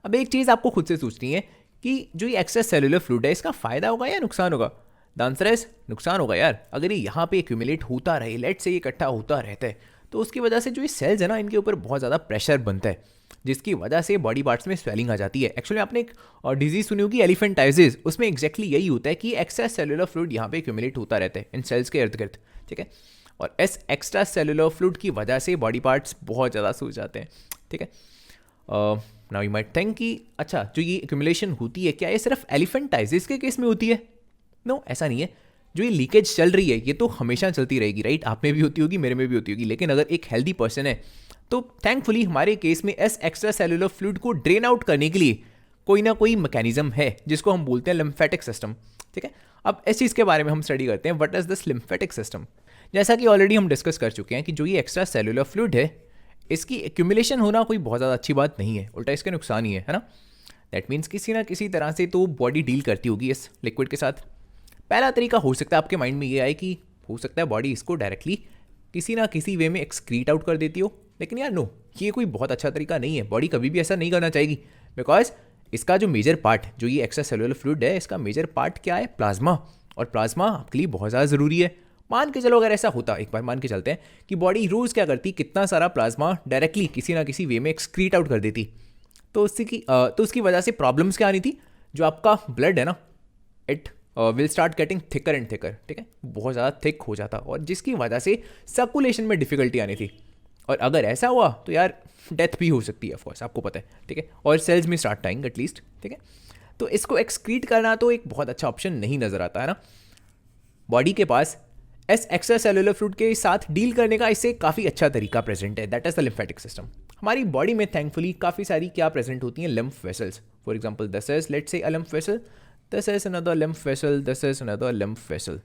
अब एक चीज़ आपको खुद से सोचनी है कि जो ये एक्स्ट्रा सेलुलर फ्लूइड है इसका फ़ायदा होगा या नुकसान होगा? द आंसर इज नुकसान होगा यार. अगर ये यहाँ पे एक्यूमुलेट होता रहे, लेट से ये इकट्ठा होता रहता है, तो उसकी वजह से जो ये सेल्स है ना इनके ऊपर बहुत ज़्यादा प्रेशर बनता है जिसकी वजह से बॉडी पार्ट्स में स्वेलिंग आ जाती है. एक्चुअली आपने एक डिजीज सुनी होगी एलिफेंटाइसिस, उसमें एक्जैक्टली यही होता है कि एक्स्ट्रा सेलुलर फ्लूइड यहाँ पे एक्यूमुलेट होता रहता है इन सेल्स के इर्द गिर्द. ठीक है, और इस एक्स्ट्रा सेलुलर फ्लूइड की वजह से बॉडी पार्ट्स बहुत ज़्यादा सूज जाते हैं. ठीक है, नाउ यू माइट थिंक कि अच्छा जो ये एक्यूमुलेशन होती है क्या ये सिर्फ एलिफेंटाइसिस के केस में होती है? नो, ऐसा नहीं है. जो ये लीकेज चल रही है ये तो हमेशा चलती रहेगी, राइट? आप में भी होती होगी, मेरे में भी होती होगी. लेकिन अगर एक हेल्दी पर्सन है तो थैंकफुली हमारे केस में इस एक्स्ट्रा सेलुलर फ्लूइड को ड्रेन आउट करने के लिए कोई ना कोई मैकेनिज्म है जिसको हम बोलते हैं लिम्फेटिक सिस्टम. ठीक है, अब इस चीज़ के बारे में हम स्टडी करते हैं. What is this lymphatic system? जैसा कि ऑलरेडी हम डिस्कस कर चुके हैं कि जो ये एक्स्ट्रा सेलुलर फ्लूइड है इसकी एक्यूमुलेशन होना कोई बहुत ज़्यादा अच्छी बात नहीं है, उल्टा इसके नुकसान ही है ना. दैट मीन्स किसी ना किसी तरह से तो बॉडी डील करती होगी इस लिक्विड के साथ. पहला तरीका हो सकता है आपके माइंड में ये आए कि हो सकता है बॉडी इसको डायरेक्टली किसी ना किसी वे में एक्सक्रीट आउट कर देती हो. लेकिन यार नो, ये कोई बहुत अच्छा तरीका नहीं है. बॉडी कभी भी ऐसा नहीं करना चाहेगी बिकॉज इसका जो मेजर पार्ट, जो ये एक्स्ट्रा सेलुलर फ्लूइड है, इसका मेजर पार्ट क्या है? प्लाज्मा. और प्लाज्मा आपके लिए बहुत ज़्यादा ज़रूरी है. मान के चलो अगर ऐसा होता, एक बार मान के चलते हैं कि बॉडी रोज़ क्या करती, कितना सारा प्लाज्मा डायरेक्टली किसी ना किसी वे में एक्सक्रीट आउट कर देती, तो उसकी वजह से प्रॉब्लम्स क्या आनी थी? जो आपका ब्लड है ना, it will start getting thicker and thicker. ठीक है, बहुत ज़्यादा थिक हो जाता और जिसकी वजह से सर्कुलेशन में डिफिकल्टी आनी थी. और अगर ऐसा हुआ तो यार डेथ भी हो सकती है, ऑफकोर्स आपको पता है. ठीक है, और सेल्स में स्टार्ट टाइंग एटलीस्ट. ठीक है, तो इसको एक्सक्रीट करना तो एक बहुत अच्छा ऑप्शन नहीं नज़र आता है ना. बॉडी के पास इस एक्स्ट्रा सेलुलर फ्लूइड के साथ डील करने का इससे काफ़ी अच्छा तरीका प्रेजेंट है, that is the lymphatic system. हमारी बॉडी में थैंकफुली काफ़ी सारी क्या प्रेजेंट होती हैं? Lymph vessels. For example this is let's say a lymph vessel, this is another lymph vessel, this is another lymph vessel.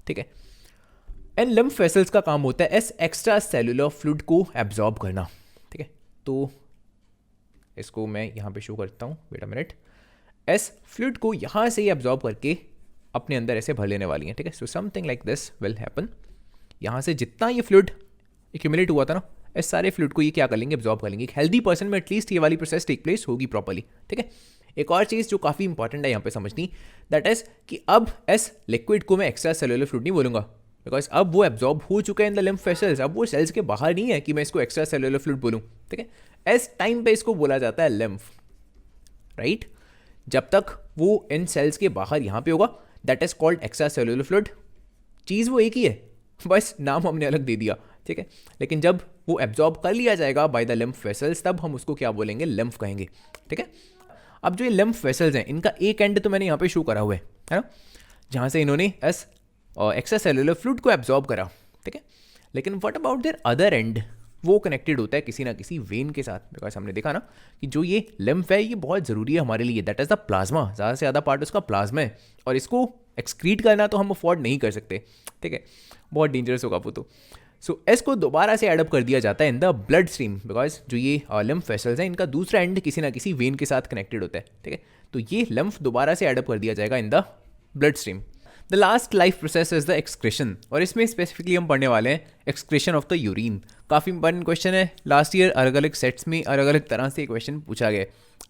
ठीक है, एंड लिम्फ वेसल्स का काम होता है एस एक्स्ट्रा सेलुलर फ्लूइड को एब्जॉर्ब करना, ठीक है। तो इसको मैं यहाँ पे शो करता हूँ, वेट अ मिनट। एस फ्लूइड को यहाँ से ही एब्जॉर्ब करके अपने अंदर ऐसे भर लेने वाली हैं, ठीक है। So something like this will happen. यहाँ से जितना ये फ्लूइड एक्यूमुलेट हुआ था ना, इस सारे फ्लूइड को ये क्या कर लेंगे, एब्जॉर्ब कर लेंगे। एक हेल्दी पर्सन में एटलीस्ट ये वाली प्रोसेस टेक प्लेस होगी प्रॉपर्ली, ठीक है। एक और चीज़ जो काफ़ी इंपॉर्टेंट है यहाँ पे समझनी, दैट इज कि अब एस लिक्विड को मैं एक्स्ट्रा सेलुलर फ्लूइड नहीं बोलूँगा, बिकॉज अब वो एब्जॉर्ब हो चुका है इन द लिम्फ वेसल्स। अब वो सेल्स के बाहर नहीं है कि मैं इसको एक्स्ट्रा सेलुलर फ्लूइड बोलूँ, ठीक है। एस टाइम पे इसको बोला जाता है लिम्फ, राइट। जब तक वो इन सेल्स के बाहर यहाँ पे होगा, that is called extra cellular fluid. चीज़ वो एक ही है, बस नाम हमने अलग दे दिया, ठीक है। लेकिन जब वो एब्जॉर्ब कर लिया जाएगा बाय द लिम्फ वेसल्स, तब हम उसको क्या बोलेंगे, लिम्फ कहेंगे, ठीक है। अब जो ये लिम्फ वेसल्स हैं, इनका एक एंड तो मैंने यहाँ पे शो करा हुआ है ना, जहाँ से इन्होंने एक्स्ट्रा सेलुलर फ्लूइड को एब्जॉर्ब करा, ठीक है। लेकिन what about their other and, वो कनेक्टेड होता है किसी ना किसी वेन के साथ, बिकॉज हमने देखा ना कि जो ये लिम्फ है ये बहुत ज़रूरी है हमारे लिए, दैट इज़ द प्लाज्मा। ज़्यादा से ज़्यादा पार्ट उसका प्लाज्मा है, और इसको एक्सक्रीट करना तो हम अफोर्ड नहीं कर सकते, ठीक है, बहुत डेंजरस होगा वो तो। सो एस को दोबारा से एडअप कर दिया जाता है in the blood stream, because जो ये लिम्फ वेसल्स हैं इनका दूसरा एंड किसी ना किसी वेन के साथ कनेक्टेड होता है, ठीक है। तो ये लिम्फ दोबारा से एडअप कर दिया जाएगा इन the blood stream. The last life process is the excretion, और इसमें स्पेसिफिकली हम पढ़ने वाले हैं एक्सक्रेशन ऑफ द यूरिन। काफ़ी इंपॉर्टेंट क्वेश्चन है, लास्ट ईयर अलग अलग सेट्स में अलग अलग तरह से क्वेश्चन पूछा गया,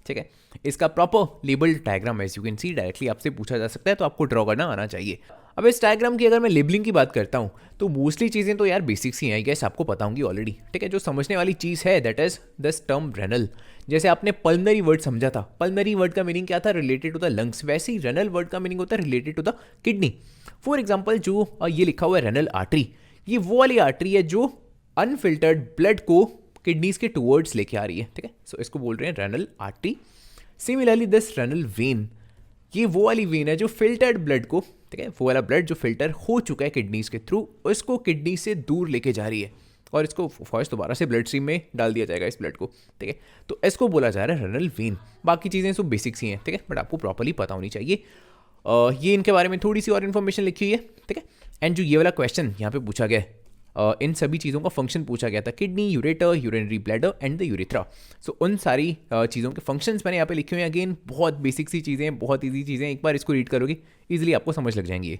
ठीक है। इसका proper label diagram as you can see directly आपसे पूछा जा सकता है, तो आपको ड्रॉ करना आना चाहिए। अब इस डायग्राम की अगर मैं लेबलिंग की बात करता हूँ, तो मोस्टली चीज़ें तो यार बेसिक्स ही हैं, आई गेस आपको पता होंगी ऑलरेडी, ठीक है। जो समझने वाली चीज़ है that is this term renal. जैसे आपने पल्मनरी वर्ड समझा था, पल्मनरी वर्ड का मीनिंग क्या था, रिलेटेड टू द लंग्स, वैसे ही रेनल वर्ड का मीनिंग होता है related to the kidney. For example जो ये लिखा हुआ है रेनल आर्टरी, ये वो वाली आर्टरी है जो अनफिल्टर्ड ब्लड को किडनीज के टूवर्ड्स लेके आ रही है, ठीक है। सो इसको बोल रहे हैं renal artery. Similarly this renal vein, ये वो वाली वेन है जो फिल्टर्ड ब्लड को, ठीक है, वो वाला ब्लड जो फिल्टर हो चुका है किडनीज के थ्रू, उसको किडनी से दूर लेके जा रही है, और इसको फर्स्ट दोबारा से ब्लड स्ट्रीम में डाल दिया जाएगा इस ब्लड को, ठीक है। तो इसको बोला जा रहा है रेनल वेन। बाकी चीज़ें सब बेसिक्स ही हैं, ठीक है, बट आपको प्रॉपर्ली पता होनी चाहिए। ये इनके बारे में थोड़ी सी और इन्फॉर्मेशन लिखी हुई है, ठीक है। एंड जो ये वाला क्वेश्चन यहाँ पे पूछा गया है, इन सभी चीज़ों का फंक्शन पूछा गया था, kidney, ureter, urinary bladder and the urethra. So उन सारी चीज़ों के फंक्शंस मैंने यहाँ पे लिखे हुए हैं। अगेन बहुत बेसिक सी चीज़ें हैं, बहुत ईजी चीज़ें, एक बार इसको रीड करोगे ईजिली आपको समझ लग जाएंगी।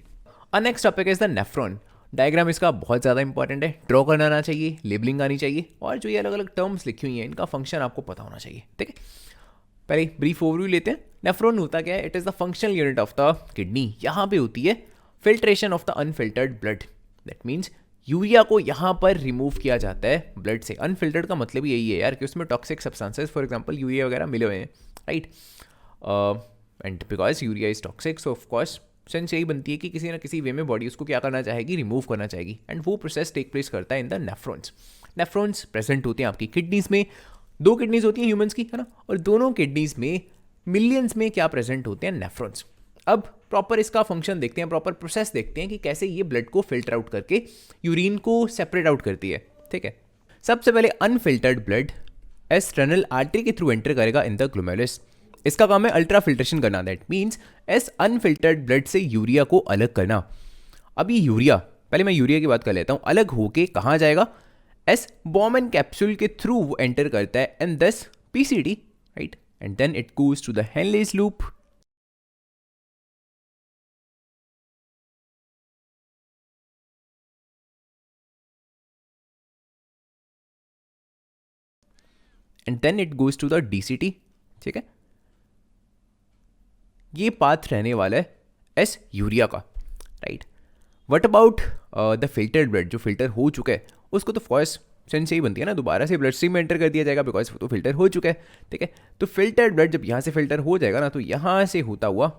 Next topic is the nephron. Diagram इसका बहुत ज़्यादा इंपॉर्टेंट है, ड्रॉ करना आना चाहिए, लेबलिंग आनी चाहिए, और जो ये अलग अलग टर्म्स लिखी हुई हैं इनका फंक्शन आपको पता होना चाहिए, ठीक है। पहले ब्रीफ ओवरव्यू लेते हैं। नेफ्रॉन होता क्या है, it is the functional unit of the kidney. यहाँ पे होती है filtration of the unfiltered blood, that means urea को यहाँ पर रिमूव किया जाता है ब्लड से। अनफिल्टर्ड का मतलब यही है यार कि उसमें toxic substances, for example urea वगैरह मिले हुए हैं, right. And because urea is toxic, so of course sense यही बनती है कि किसी ना किसी वे में बॉडी उसको क्या करना चाहेगी, रिमूव करना चाहेगी, एंड वो प्रोसेस टेक प्लेस करता है in the nephrons. Nephrons present होते हैं आपकी किडनीज में, 2 किडनीज होती हैं ह्यूमंस की, है ना, और दोनों किडनीज में मिलियंस में क्या प्रेजेंट होते हैं, नेफ्रॉन्स। अब प्रॉपर इसका फंक्शन देखते हैं, प्रॉपर प्रोसेस देखते हैं कि कैसे ये ब्लड को फिल्टर आउट करके यूरिन को सेपरेट आउट करती है, ठीक है। सबसे पहले unfiltered blood S renal artery के थ्रू एंटर करेगा इन द ग्लोमेरुलस। इसका काम है अल्ट्रा फिल्ट्रेशन करना, that means S unfiltered blood से यूरिया को अलग करना। अब ये यूरिया, पहले मैं यूरिया की बात कर लेता हूँ, अलग होके कहाँ जाएगा, एस बॉमन कैप्सूल के थ्रू वो एंटर करता है एंड दस PCT, right, and then it goes to the Henle's loop, and then it goes to the DCT, ठीक है। ये पाथ रहने वाला है एस यूरिया का, right. What about the filtered blood, जो फिल्टर हो चुका है उसको तो फर्स्ट सेंस यही बनती है ना, दोबारा से ब्लड स्ट्रीम में एंटर कर दिया जाएगा, बिकॉज वो तो फिल्टर हो चुका है, ठीक है। तो फिल्टर्ड ब्लड जब यहाँ से फिल्टर हो जाएगा ना, तो यहाँ से होता हुआ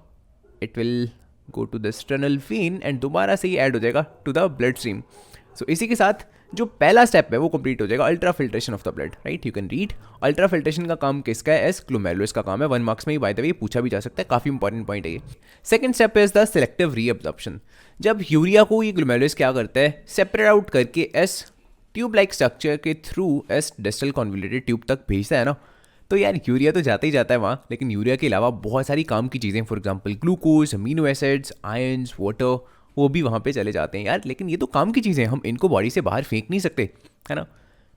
it will go to the renal vein and दोबारा से ही ऐड हो जाएगा to the bloodstream. So इसी के साथ जो पहला स्टेप है वो कंप्लीट हो जाएगा, ultra filtration of the blood, right. You can read ultra filtration का काम किसका है, एस ग्लोमेरुलस का काम है। 1 मार्क्स में ही बाय द वे पूछा भी जा सकता है, काफी इंपॉर्टेंट पॉइंट है ये। Second step is the selective reabsorption. जब यूरिया को ये ग्लोमेरुलस क्या करता है, सेपरेट आउट करके एस ट्यूब लाइक स्ट्रक्चर के through S distal convoluted tube तक भेजता है ना, तो यार यूरिया तो जाता ही जाता है वहाँ, लेकिन यूरिया के अलावा बहुत सारी काम की चीज़ें, for example glucose, amino acids, ions, water, वो भी वहाँ पे चले जाते हैं यार। लेकिन ये तो काम की चीज़ें हैं, हम इनको बॉडी से बाहर फेंक नहीं सकते, है ना।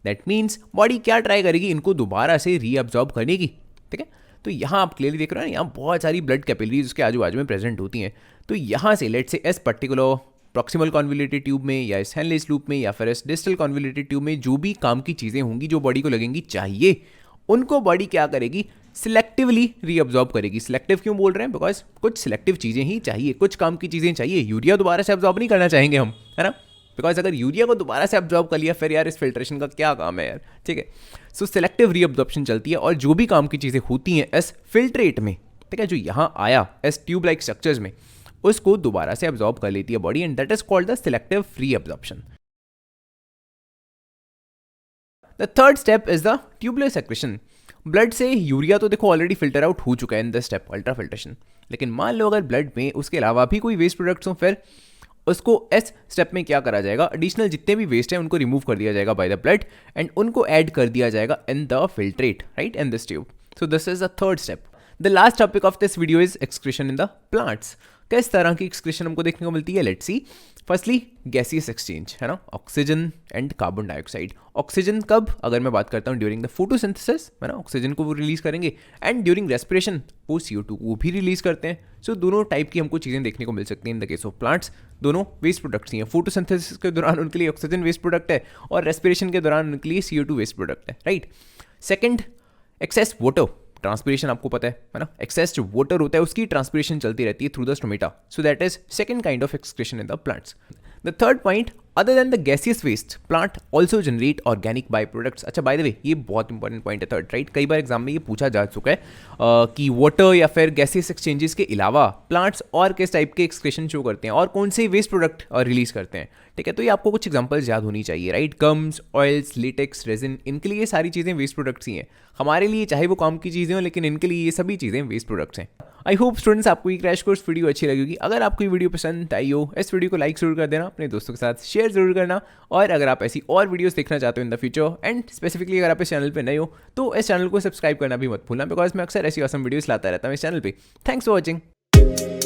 दैट मीन्स बॉडी क्या ट्राई करेगी, इनको दोबारा से रीअब्जॉर्ब करने की, ठीक है। तो यहाँ आप क्लियरली देख रहे हो ना, यहाँ बहुत सारी ब्लड कैपिलरीज उसके आजू बाजू में प्रेजेंट होती हैं। तो यहाँ से लेट से इस पर्टिकुलर प्रॉक्सिमल कॉन्वोल्यूटेड ट्यूब में या इस हेनलेस लूप में या फिर इस डिस्टल कॉन्वोल्यूटेड ट्यूब में जो भी काम की चीज़ें होंगी जो बॉडी को लगेंगी चाहिए, उनको बॉडी क्या करेगी, सिलेक्टिवली रीअब्जॉर्ब करेगी। सिलेक्टिव क्यों बोल रहे हैं, बिकॉज कुछ सिलेक्टिव चीज़ें ही चाहिए, कुछ काम की चीज़ें चाहिए। यूरिया दोबारा से अब्जॉर्ब नहीं करना चाहेंगे हम, है ना, बिकॉज अगर यूरिया को दोबारा से अब्जॉर्ब कर लिया फिर यार इस फिल्ट्रेशन का क्या काम है यार, ठीक है। सो सिलेक्टिव रीअब्जॉर्प्शन चलती है और जो भी काम की चीज़ें होती हैं इस फिल्ट्रेट में, ठीक है, जो यहाँ आया इस ट्यूब लाइक स्ट्रक्चर्स में, उसको दोबारा से अब्जॉर्ब कर लेती है body and that is called the selective reabsorption. The third step is the tubular secretion. Blood से यूरिया तो देखो ऑलरेडी फिल्टर आउट हो चुका है in the step ultra filtration, लेकिन मान लो अगर ब्लड में उसके अलावा भी कोई वेस्ट प्रोडक्ट्स हो, फिर उसको इस स्टेप में क्या करा जाएगा, एडिशनल जितने भी वेस्ट है उनको रिमूव कर दिया जाएगा बाय द ब्लड एंड उनको ऐड कर दिया जाएगा in the filtrate, right, in this tube. So this is the third step. The last topic of this video is excretion in the plants. किस तरह की एक्सक्रीशन हमको देखने को मिलती है, let's see. Firstly gaseous exchange, है ना, oxygen and carbon dioxide. Oxygen कब, अगर मैं बात करता हूँ ड्यूरिंग द फोटोसिंथेसिस, है ना, ऑक्सीजन को वो रिलीज करेंगे एंड ड्यूरिंग रेस्पिरेशन वो CO2 वो भी रिलीज करते हैं। सो दोनों टाइप की हमको चीज़ें देखने को मिल सकती हैं in the case of plants. दोनों वेस्ट प्रोडक्ट्स ही हैं। फोटोसिंथेसिस के दौरान उनके लिए ऑक्सीजन वेस्ट प्रोडक्ट है और रेस्पिरेशन के दौरान उनके लिए CO2 वेस्ट प्रोडक्ट है, right. Second, excess water, transpiration आपको पता है ना, एक्सेस जो वाटर होता है उसकी ट्रांसपिरेशन चलती रहती है through the stomata. So that is second kind of excretion in the plants. The third point, other than the gaseous waste plant also generate organic by products. अच्छा, बाय द वे ये बहुत important point है third, right. कई बार exam में ये पूछा जा चुका है कि वाटर या फिर गैसियस एक्सचेंजेस के अलावा प्लांट्स और किस टाइप के एक्सक्रीशन शो करते हैं और कौन से वेस्ट प्रोडक्ट रिलीज करते हैं, ठीक है। तो ये आपको कुछ एग्जांपल्स याद होनी चाहिए, right. Gums, oils, latex, resin, इनके लिए ये सारी चीज़ें वेस्ट प्रोडक्ट्स ही हैं। हमारे लिए चाहे वो काम की चीज़ें हो, लेकिन इनके लिए ये सभी चीज़ें वेस्ट प्रोडक्ट्स हैं। आई होप स्टूडेंट्स आपको ये क्रैश कोर्स वीडियो अच्छी लगेगी। अगर आपको ये वीडियो पसंद आई हो, इस वीडियो को लाइक जरूर कर देना, अपने दोस्तों के साथ शेयर जरूर करना, और अगर आप ऐसी और वीडियोस देखना चाहते हो in the future and specifically अगर आप इस चैनल पे नए हो तो इस चैनल को सब्सक्राइब करना भी मत भूलना, बिकॉज मैं अक्सर ऐसी ऑसम वीडियोस लाता रहता हूँ इस चैनल पे। Thanks for watching.